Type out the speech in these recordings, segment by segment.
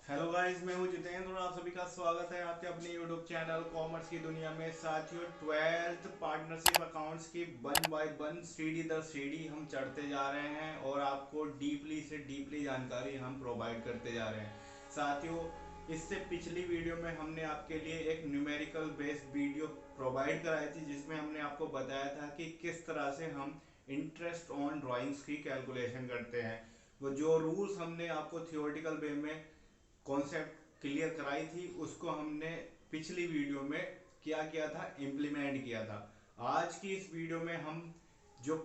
Hello guys, मैं हूं जितेंद्र और आप सभी का स्वागत है आपके अपने यूट्यूब चैनल कॉमर्स की दुनिया में। साथियों, 12th पार्टनरशिप अकाउंट्स की वन बाय वन सीढ़ी दर सीढ़ी हम चढ़ते जा रहे हैं और आपको डीपली से डीपली जानकारी हम प्रोवाइड करते जा रहे हैं। साथियों, इससे पिछली वीडियो में हमने आपके लिए एक न्यूमेरिकल बेस्ड वीडियो प्रोवाइड कराई थी जिसमें हमने आपको बताया था कि किस तरह से हम इंटरेस्ट ऑन ड्राइंग्स की कैलकुलेशन करते हैं। वो जो रूल्स हमने आपको थियोरेटिकल वे में कॉन्सेप्ट क्लियर कराई थी उसको हमने पिछली वीडियो में क्या किया था, इम्प्लीमेंट किया था। आज की इस वीडियो में हम जो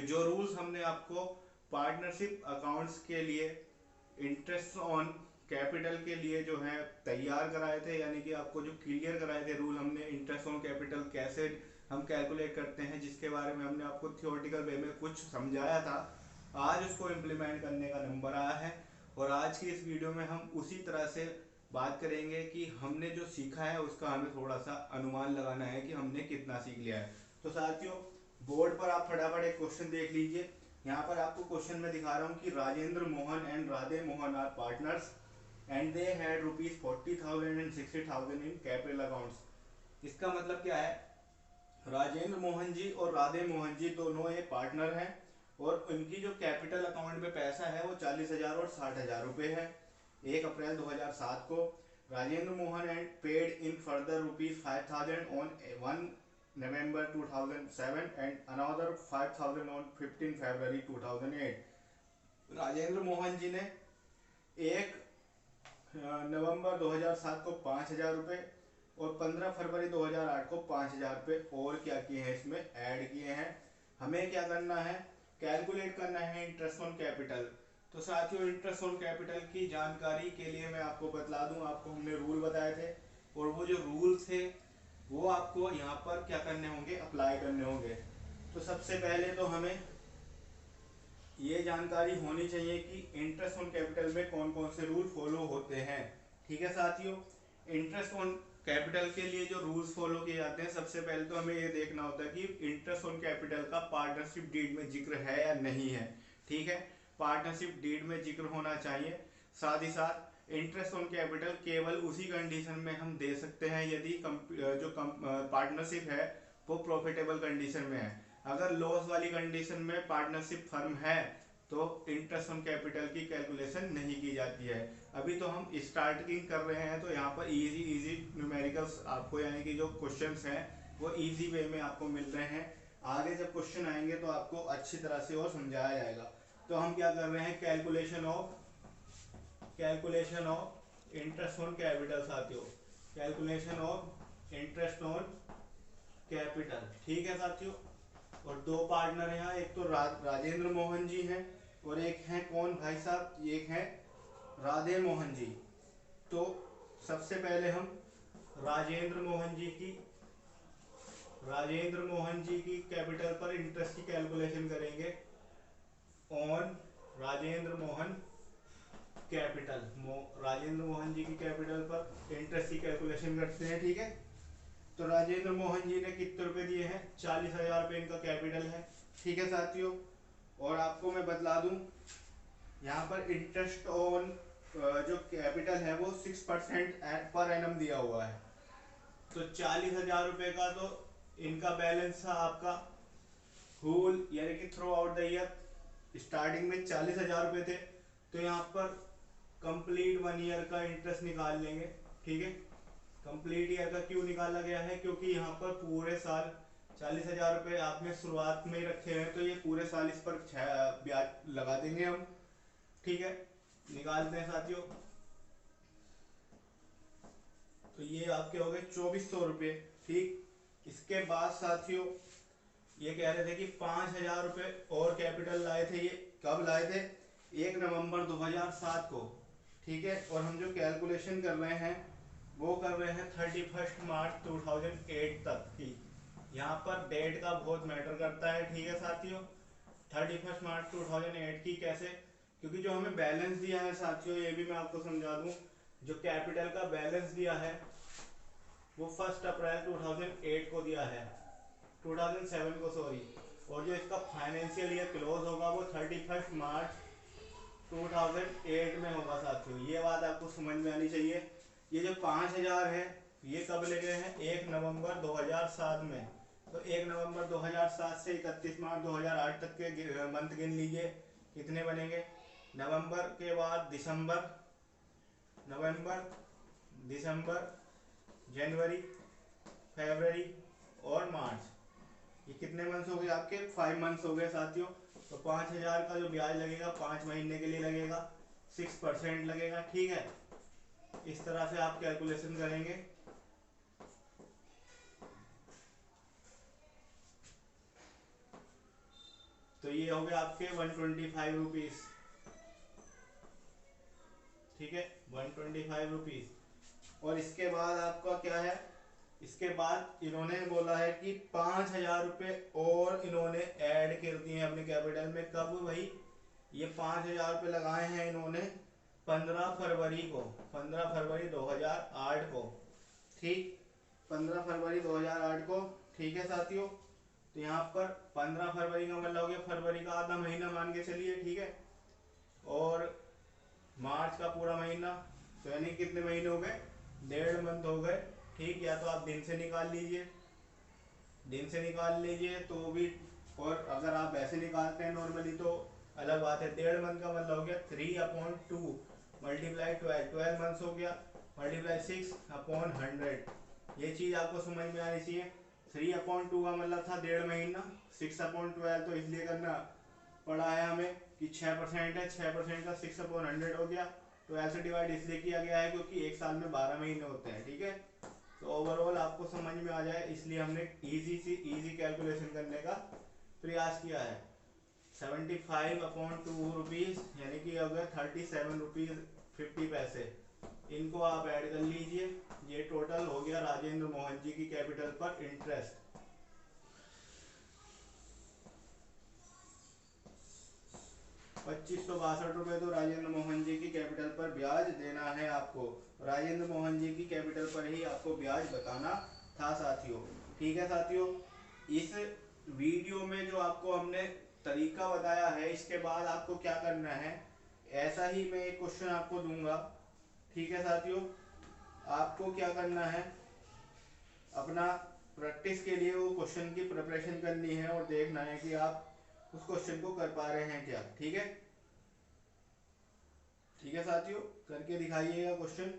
जो रूल्स हमने आपको पार्टनरशिप अकाउंट्स के लिए इंटरेस्ट ऑन कैपिटल के लिए जो है तैयार कराए थे, यानी कि आपको जो क्लियर कराए थे रूल हमने इंटरेस्ट ऑन कैपिटल कैसे हम कैलकुलेट करते हैं, जिसके बारे में हमने आपको थियोरेटिकल वे में कुछ समझाया था। आज उसको इम्प्लीमेंट करने का नंबर आया है और आज की इस वीडियो में हम उसी तरह से बात करेंगे कि हमने जो सीखा है उसका हमें थोड़ा सा अनुमान लगाना है कि हमने कितना सीख लिया है। तो साथियों, बोर्ड पर आप फटाफट एक क्वेश्चन देख लीजिए। यहाँ पर आपको क्वेश्चन में दिखा रहा हूँ कि Rajendra Mohan and Radhe Mohan are partners and they had ₹40,000 and 60,000 in capital accounts. इसका मतलब क्या है? राजेंद्र मोहन जी और राधे मोहन जी दोनों ये पार्टनर हैं और उनकी जो कैपिटल अकाउंट में पैसा है वो 40,000 और 60,000 रुपए है। 1 अप्रैल 2007 को Rajendra Mohan and paid in further ₹5,000 on 1 November 2007 and another 5,000 on 15 फरवरी 2008। राजेंद्र मोहन जी ने 1 नवंबर 2007 को 5,000 रुपये और 15 फरवरी 2008 को 5,000 रुपये और क्या किए हैं, इसमें ऐड किए हैं। हमें क्या करना है? कैलकुलेट करना है इंटरेस्ट ऑन कैपिटल। तो साथियों, इंटरेस्ट ऑन कैपिटल की जानकारी के लिए मैं आपको बतला दूं, आपको हमने रूल बताए थे और वो जो रूल थे वो आपको यहाँ पर क्या करने होंगे, अप्लाई करने होंगे। तो सबसे पहले तो हमें ये जानकारी होनी चाहिए कि इंटरेस्ट ऑन कैपिटल में कौन कौन से रूल फॉलो होते हैं। ठीक है साथियों, इंटरेस्ट ऑन कैपिटल के लिए जो रूल्स फॉलो किए जाते हैं, सबसे पहले तो हमें ये देखना होता है कि इंटरेस्ट ऑन कैपिटल का पार्टनरशिप डीड में जिक्र है या नहीं है। ठीक है, पार्टनरशिप डीड में जिक्र होना चाहिए। साथ ही साथ इंटरेस्ट ऑन कैपिटल केवल उसी कंडीशन में हम दे सकते हैं यदि जो पार्टनरशिप है वो प्रॉफिटेबल कंडीशन में है। अगर लॉस वाली कंडीशन में पार्टनरशिप फर्म है तो इंटरेस्ट ऑन कैपिटल की कैलकुलेशन नहीं की जाती है। अभी तो हम स्टार्टिंग कर रहे हैं तो यहाँ पर इजी इजी न्यूमेरिकल्स आपको, यानी कि जो क्वेश्चंस हैं वो इजी वे में आपको मिल रहे हैं। आगे जब क्वेश्चन आएंगे तो आपको अच्छी तरह से और समझाया जाएगा। तो हम क्या कर रहे हैं, calculation of interest on capital. साथियों, calculation of interest on capital. ठीक है साथियों, और दो पार्टनर हैं यहाँ, एक तो राजेंद्र मोहन जी हैं और एक हैं कौन भाई साहब, एक हैं राधे मोहन जी। तो सबसे पहले हम राजेंद्र मोहन जी की राजेंद्र मोहन जी की कैपिटल पर इंटरेस्ट की कैलकुलेशन करेंगे ऑन राजेंद्र मोहन कैपिटल। राजेंद्र मोहन जी की कैपिटल पर इंटरेस्ट की कैलकुलेशन करते हैं। ठीक है, तो राजेंद्र मोहन जी ने कितने रुपए दिए हैं? 40,000 रुपये इनका कैपिटल है। ठीक है साथियों, और आपको मैं बतला दूं यहाँ पर इंटरेस्ट ऑन जो कैपिटल है वो 6% पर एनम दिया हुआ है। तो 40,000 रुपये का तो इनका बैलेंस था आपका होल, यानी कि through out the year. Starting में 40,000 रुपये थे तो यहाँ पर कंप्लीट 1 ईयर का इंटरेस्ट निकाल लेंगे। ठीक है, कंप्लीट ईयर का क्यों निकाला गया है? क्योंकि यहाँ पर पूरे साल 40,000 रुपये आपने शुरुआत में ही रखे हैं तो ये पूरे साल इस पर ब्याज लगा देंगे हम। ठीक है, निकालते हैं साथियों। तो ये आपके हो गए 2,400 रुपये। ठीक, इसके बाद साथियों ये कह रहे थे कि 5,000 रुपये और कैपिटल लाए थे। ये कब लाए थे? 1 नवंबर 2007 को। ठीक है, और हम जो कैलकुलेशन कर रहे हैं वो कर रहे हैं 31 मार्च 2008 तक की। यहाँ पर डेट का बहुत मैटर करता है। ठीक है साथियों, 31 मार्च 2008 की कैसे? क्योंकि जो हमें बैलेंस दिया है साथियों, ये भी मैं आपको समझा दूं, जो कैपिटल का बैलेंस दिया है वो 1 अप्रैल 2008 को दिया है, 2007 को सॉरी। और जो इसका फाइनेंशियल ईयर क्लोज होगा वो 31 मार्च 2008 में होगा साथियों, ये बात आपको समझ में आनी चाहिए। ये जो 5000 है ये कब लगे हैं, 1 नवंबर 2007 में। तो 1 नवंबर 2007 से 31 मार्च 2008 तक के मंथ गिन लीजिए, कितने बनेंगे। नवंबर के बाद दिसंबर, नवंबर, दिसंबर, जनवरी, फरवरी और मार्च, ये कितने मंथ्स हो गए आपके, 5 मंथ्स हो गए साथियों। तो 5000 का जो ब्याज लगेगा 5 महीने के लिए लगेगा, 6% लगेगा, ठीक है। इस तरह से आप कैलकुलेशन करेंगे। तो ये हो गया आपके 125 रुपीज, ठीक है, 125 रुपीज। और इसके बाद आपका क्या है, इसके बाद इन्होंने बोला है कि 5000 रुपये और इन्होंने ऐड कर दिए हैं अपने कैपिटल में। कब भाई, ये 5000 रुपये लगाए हैं इन्होंने 15 फरवरी को, 15 फरवरी 2008 को, ठीक, 15 फरवरी 2008 को, ठीक है साथियों। तो यहाँ पर 15 फरवरी का मतलब हो गया फरवरी का आधा महीना मान के चलिए, ठीक है, और मार्च का पूरा महीना, तो यानी कितने महीने हो गए, 1.5 मंथ हो गए, ठीक। या तो आप दिन से निकाल लीजिए, दिन से निकाल लीजिए तो भी, और अगर आप ऐसे निकालते हैं नॉर्मली तो अलग बात है। 1.5 मंथ का मतलब हो गया 3/2 मल्टीप्लाई 12, 12 मंथ्स हो गया, मल्टीप्लाई 6/100। ये चीज़ आपको समझ में आनी चाहिए। 3/2 का मतलब था 1.5 महीना, 6/12 तो इसलिए करना पड़ा है हमें कि 6% है, 6% का 6/100 हो गया। तो ऐसे डिवाइड इसलिए किया गया है क्योंकि एक साल में 12 महीने होते हैं, ठीक है। तो ओवरऑल आपको समझ में आ जाए इसलिए हमने इजी कैलकुलेशन करने का प्रयास किया है। 75/2 रुपीज़ यानी कि हो गया 37 रुपीज़ 50 पैसे, इनको आप ऐड कर लीजिए। ये टोटल हो गया राजेंद्र मोहन जी की कैपिटल पर इंटरेस्ट। 2562 रुपये तो राजेंद्र मोहन जी की कैपिटल पर ब्याज देना है आपको। राजेंद्र मोहन जी की कैपिटल पर ही आपको ब्याज बताना था साथियों, ठीक है साथियों। इस वीडियो में जो आपको हमने तरीका बताया है, इसके बाद आपको क्या करना है, ऐसा ही मैं एक क्वेश्चन आपको दूंगा, ठीक है साथियों। आपको क्या करना है, अपना प्रैक्टिस के लिए वो क्वेश्चन की प्रिपरेशन करनी है और देखना है कि आप उस क्वेश्चन को कर पा रहे हैं क्या, ठीक है। ठीक है साथियों, करके दिखाइएगा क्वेश्चन।